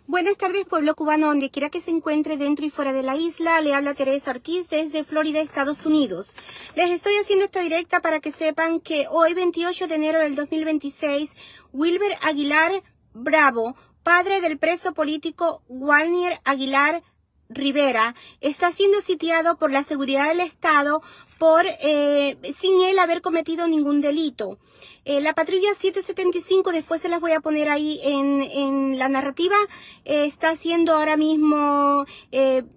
Buenas tardes, pueblo cubano, donde quiera que se encuentre dentro y fuera de la isla. Le habla Teresa Ortiz desde Florida, Estados Unidos. Les estoy haciendo esta directa para que sepan que hoy, 28 de enero del 2026, Wilber Aguilar Bravo, padre del preso político Walnier Aguilar Rivera, está siendo sitiado por la seguridad del Estado sin él haber cometido ningún delito. La patrulla 775, después se las voy a poner ahí en la narrativa, está haciendo ahora mismo,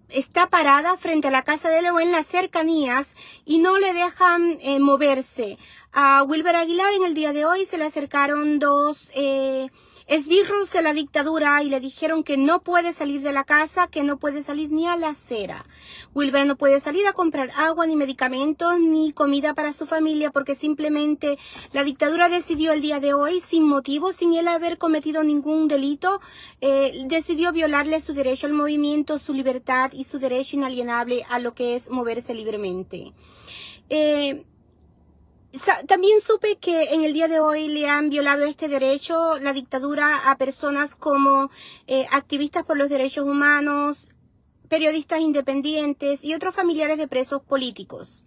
está parada frente a la casa de él o en las cercanías y no le dejan moverse. A Wilber Aguilar en el día de hoy se le acercaron dos esbirros de la dictadura y le dijeron que no puede salir de la casa, que no puede salir ni a la acera. Wilber no puede salir a comprar agua, ni medicamentos, ni comida para su familia, porque simplemente la dictadura decidió el día de hoy, sin motivo, sin él haber cometido ningún delito, decidió violarle su derecho al movimiento, su libertad y su derecho inalienable a lo que es moverse libremente. También supe que en el día de hoy le han violado este derecho, la dictadura, a personas como activistas por los derechos humanos, periodistas independientes y otros familiares de presos políticos.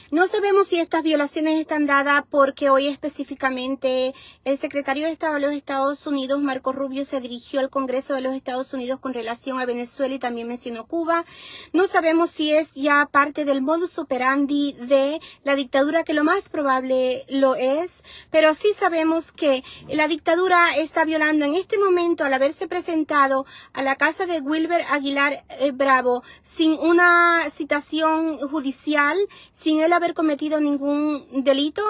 No sabemos si estas violaciones están dadas porque hoy específicamente el secretario de Estado de los Estados Unidos, Marco Rubio, se dirigió al Congreso de los Estados Unidos con relación a Venezuela y también mencionó Cuba. No sabemos si es ya parte del modus operandi de la dictadura, que lo más probable lo es, pero sí sabemos que la dictadura está violando en este momento, al haberse presentado a la casa de Wilber Aguilar Bravo sin una citación judicial, sin él haber cometido ningún delito.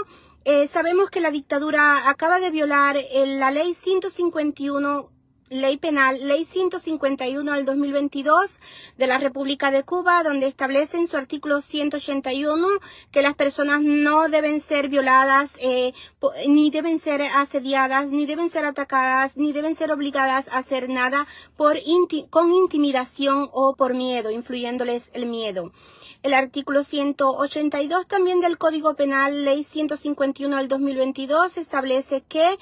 Sabemos que la dictadura acaba de violar la ley 151, ley penal, ley 151 del 2022 de la República de Cuba, donde establece en su artículo 181 que las personas no deben ser violadas, ni deben ser asediadas, ni deben ser atacadas, ni deben ser obligadas a hacer nada con intimidación o por miedo, influyéndoles el miedo. El artículo 182 también del Código Penal, ley 151 del 2022, establece que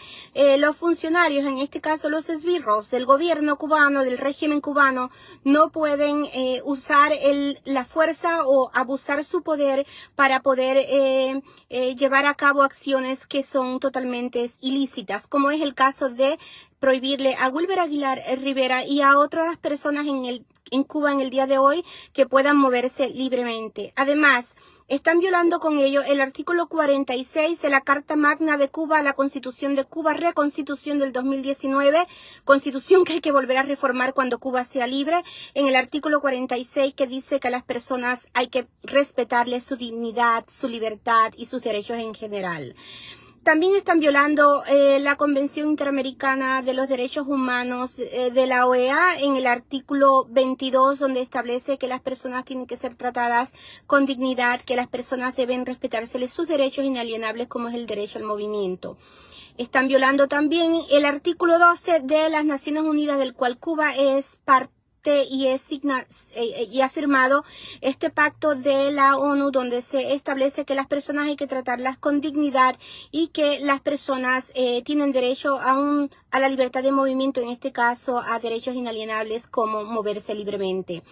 los funcionarios, en este caso los esbirros del gobierno cubano, del régimen cubano, no pueden usar la fuerza o abusar su poder para poder llevar a cabo acciones que son totalmente ilícitas, como es el caso de prohibirle a Wilber Aguilar Rivera y a otras personas en Cuba en el día de hoy que puedan moverse libremente. Además, están violando con ello el artículo 46 de la Carta Magna de Cuba, la Constitución de Cuba, reconstitución del 2019, constitución que hay que volver a reformar cuando Cuba sea libre, en el artículo 46 que dice que a las personas hay que respetarles su dignidad, su libertad y sus derechos en general. También están violando la Convención Interamericana de los Derechos Humanos de la OEA en el artículo 22, donde establece que las personas tienen que ser tratadas con dignidad, que las personas deben respetárseles sus derechos inalienables, como es el derecho al movimiento. Están violando también el artículo 12 de las Naciones Unidas, del cual Cuba es parte y ha firmado este pacto de la ONU, donde se establece que las personas hay que tratarlas con dignidad y que las personas tienen derecho a la libertad de movimiento, en este caso a derechos inalienables como moverse libremente.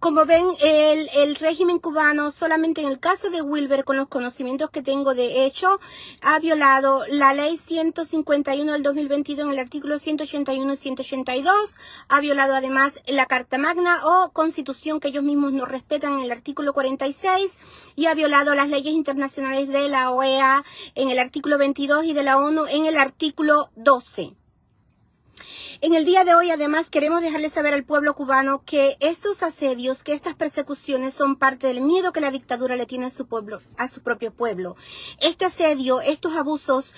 Como ven, el régimen cubano, solamente en el caso de Wilber, con los conocimientos que tengo de hecho, ha violado la ley 151 del 2022 en el artículo 181 y 182, ha violado además la Carta Magna o Constitución que ellos mismos no respetan en el artículo 46, y ha violado las leyes internacionales de la OEA en el artículo 22 y de la ONU en el artículo 12. En el día de hoy, además, queremos dejarle saber al pueblo cubano que estos asedios, que estas persecuciones son parte del miedo que la dictadura le tiene a su pueblo, a su propio pueblo. Este asedio, estos abusos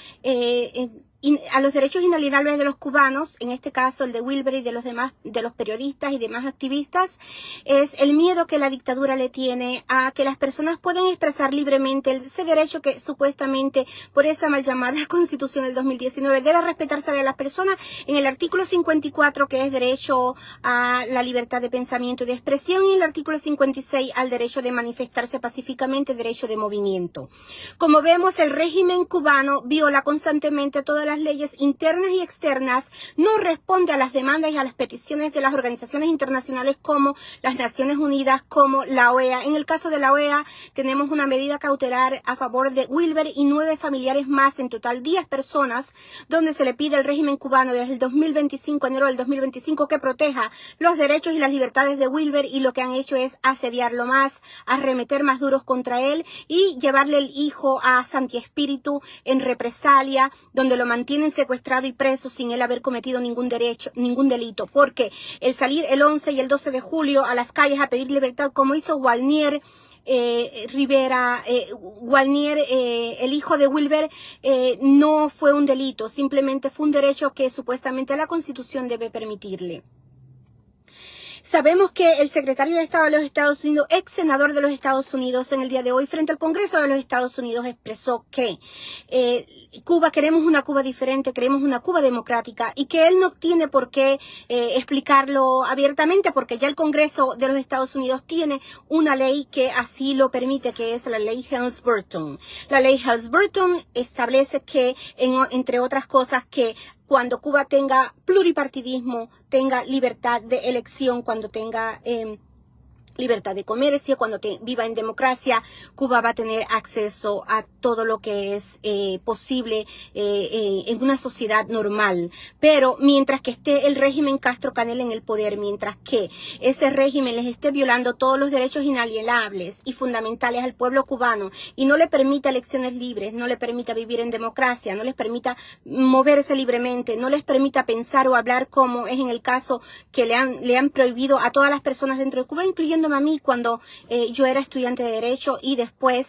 a los derechos inalienables de los cubanos, en este caso el de Wilber y de los demás, de los periodistas y demás activistas, es el miedo que la dictadura le tiene a que las personas puedan expresar libremente ese derecho que supuestamente por esa mal llamada Constitución del 2019 debe respetarse a las personas en el artículo 54, que es derecho a la libertad de pensamiento y de expresión, y el artículo 56 al derecho de manifestarse pacíficamente, derecho de movimiento. Como vemos, el régimen cubano viola constantemente todas las las leyes internas y externas, no responde a las demandas y a las peticiones de las organizaciones internacionales como las Naciones Unidas, como la OEA. En el caso de la OEA, tenemos una medida cautelar a favor de Wilber y 9 familiares más, en total 10 personas, donde se le pide al régimen cubano desde el 2025, enero del 2025, que proteja los derechos y las libertades de Wilber, y lo que han hecho es asediarlo más, arremeter más duros contra él y llevarle el hijo a Santi Espíritu en represalia, donde lo mantienen secuestrado y preso sin él haber cometido ningún delito, porque el salir el 11 y el 12 de julio a las calles a pedir libertad, como hizo Walnier Rivera, el hijo de Wilber, no fue un delito, simplemente fue un derecho que supuestamente la Constitución debe permitirle. Sabemos que el secretario de Estado de los Estados Unidos, ex senador de los Estados Unidos, en el día de hoy frente al Congreso de los Estados Unidos expresó que Cuba, queremos una Cuba diferente, queremos una Cuba democrática, y que él no tiene por qué explicarlo abiertamente, porque ya el Congreso de los Estados Unidos tiene una ley que así lo permite, que es la ley Helms-Burton. La ley Helms-Burton establece que, entre otras cosas, que cuando Cuba tenga pluripartidismo, tenga libertad de elección, cuando tenga libertad de comercio, cuando viva en democracia, Cuba va a tener acceso a todo lo que es posible en una sociedad normal. Pero mientras que esté el régimen Castro Canel en el poder, mientras que ese régimen les esté violando todos los derechos inalienables y fundamentales al pueblo cubano y no le permita elecciones libres, no le permita vivir en democracia, no les permita moverse libremente, no les permita pensar o hablar, como es en el caso que le han prohibido a todas las personas dentro de Cuba, incluyendo a mí cuando yo era estudiante de Derecho, y después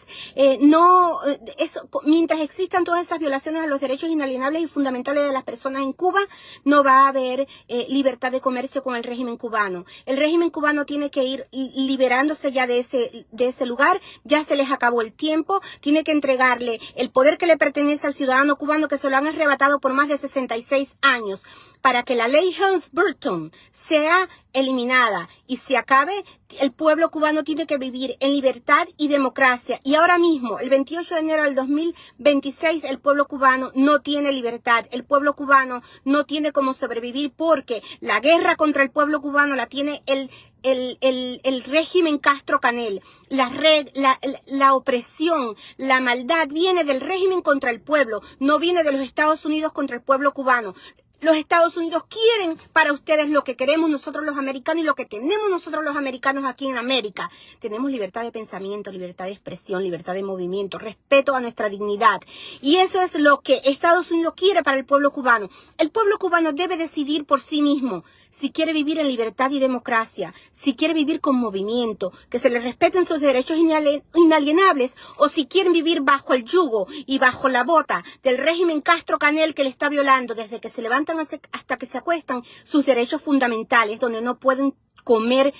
mientras existan todas esas violaciones a los derechos inalienables y fundamentales de las personas en Cuba, no va a haber libertad de comercio con el régimen cubano. El régimen cubano tiene que ir liberándose ya de ese lugar, ya se les acabó el tiempo, tiene que entregarle el poder que le pertenece al ciudadano cubano, que se lo han arrebatado por más de 66 años. Para que la ley Helms-Burton sea eliminada y se acabe, el pueblo cubano tiene que vivir en libertad y democracia. Y ahora mismo, el 28 de enero del 2026, el pueblo cubano no tiene libertad. El pueblo cubano no tiene cómo sobrevivir, porque la guerra contra el pueblo cubano la tiene el régimen Castro Canel. La opresión, la maldad viene del régimen contra el pueblo, no viene de los Estados Unidos contra el pueblo cubano. Los Estados Unidos quieren para ustedes lo que queremos nosotros los americanos y lo que tenemos nosotros los americanos aquí en América. Tenemos libertad de pensamiento, libertad de expresión, libertad de movimiento, respeto a nuestra dignidad. Y eso es lo que Estados Unidos quiere para el pueblo cubano. El pueblo cubano debe decidir por sí mismo si quiere vivir en libertad y democracia, si quiere vivir con movimiento, que se les respeten sus derechos inalienables, o si quieren vivir bajo el yugo y bajo la bota del régimen Castro Canel, que le está violando desde que se levantan hasta que se acuestan sus derechos fundamentales, donde no pueden comer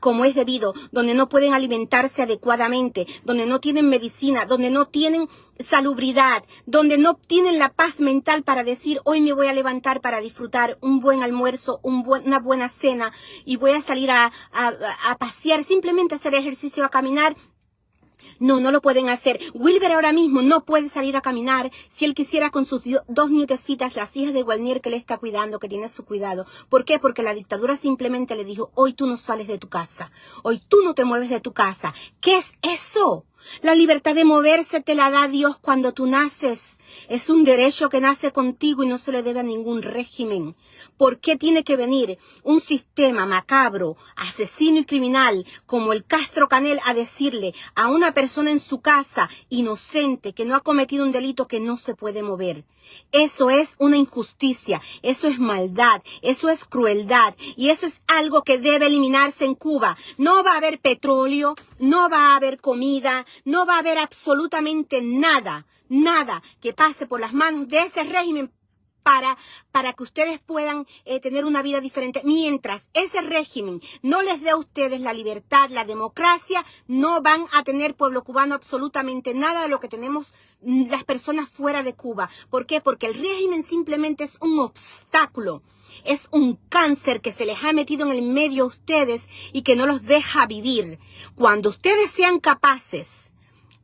como es debido, donde no pueden alimentarse adecuadamente, donde no tienen medicina, donde no tienen salubridad, donde no tienen la paz mental para decir: hoy me voy a levantar para disfrutar un buen almuerzo, una buena cena, y voy a salir a pasear, simplemente a hacer ejercicio, a caminar. No lo pueden hacer. Wilber ahora mismo no puede salir a caminar si él quisiera, con sus 2 nietecitas, las hijas de Walnier, que le está cuidando, que tiene su cuidado. ¿Por qué? Porque la dictadura simplemente le dijo: hoy tú no sales de tu casa, hoy tú no te mueves de tu casa. ¿Qué es eso? La libertad de moverse te la da Dios cuando tú naces. Es un derecho que nace contigo y no se le debe a ningún régimen. ¿Por qué tiene que venir un sistema macabro, asesino y criminal como el Castro Canel a decirle a una persona en su casa, inocente, que no ha cometido un delito, que no se puede mover? Eso es una injusticia, eso es maldad, eso es crueldad, y eso es algo que debe eliminarse en Cuba. No va a haber petróleo, no va a haber comida, no va a haber absolutamente nada que pase por las manos de ese régimen para que ustedes puedan tener una vida diferente. Mientras ese régimen no les dé a ustedes la libertad, la democracia, no van a tener, pueblo cubano, absolutamente nada de lo que tenemos las personas fuera de Cuba. ¿Por qué? Porque el régimen simplemente es un obstáculo. Es un cáncer que se les ha metido en el medio a ustedes y que no los deja vivir. Cuando ustedes sean capaces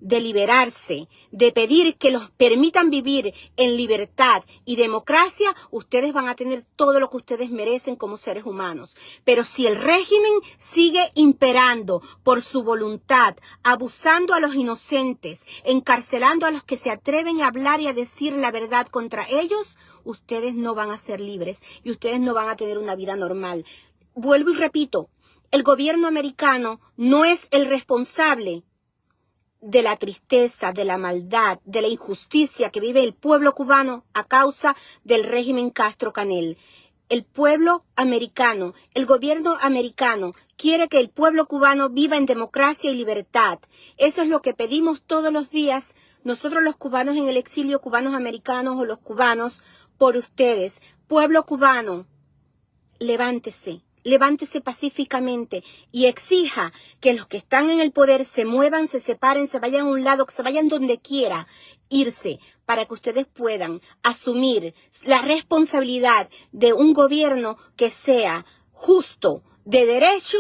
de liberarse, de pedir que los permitan vivir en libertad y democracia, ustedes van a tener todo lo que ustedes merecen como seres humanos. Pero si el régimen sigue imperando por su voluntad, abusando a los inocentes, encarcelando a los que se atreven a hablar y a decir la verdad contra ellos, ustedes no van a ser libres y ustedes no van a tener una vida normal. Vuelvo y repito, el gobierno americano no es el responsable de la tristeza, de la maldad, de la injusticia que vive el pueblo cubano a causa del régimen Castro Canel. El pueblo americano, el gobierno americano quiere que el pueblo cubano viva en democracia y libertad. Eso es lo que pedimos todos los días, nosotros los cubanos en el exilio, cubanos americanos o los cubanos, por ustedes. Pueblo cubano, levántese. Levántese pacíficamente y exija que los que están en el poder se muevan, se separen, se vayan a un lado, que se vayan donde quiera irse, para que ustedes puedan asumir la responsabilidad de un gobierno que sea justo, de derecho,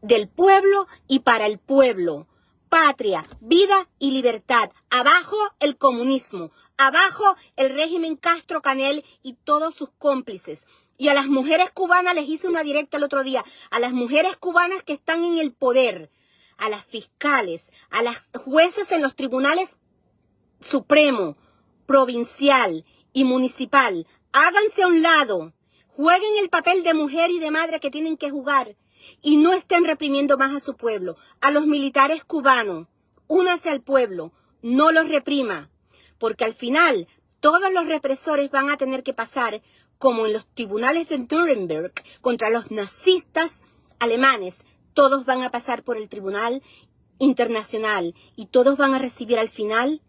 del pueblo y para el pueblo. Patria, vida y libertad. Abajo el comunismo, abajo el régimen Castro Canel y todos sus cómplices. Y a las mujeres cubanas les hice una directa el otro día, a las mujeres cubanas que están en el poder, a las fiscales, a las jueces en los tribunales supremo, provincial y municipal, háganse a un lado, jueguen el papel de mujer y de madre que tienen que jugar y no estén reprimiendo más a su pueblo. A los militares cubanos, únase al pueblo, no los reprima, porque al final todos los represores van a tener que pasar como en los tribunales de Nuremberg contra los nazistas alemanes. Todos van a pasar por el tribunal internacional y todos van a recibir al final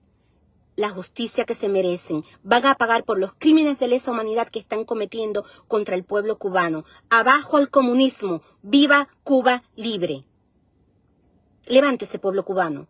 la justicia que se merecen. Van a pagar por los crímenes de lesa humanidad que están cometiendo contra el pueblo cubano. Abajo al comunismo. Viva Cuba libre. Levántese, pueblo cubano.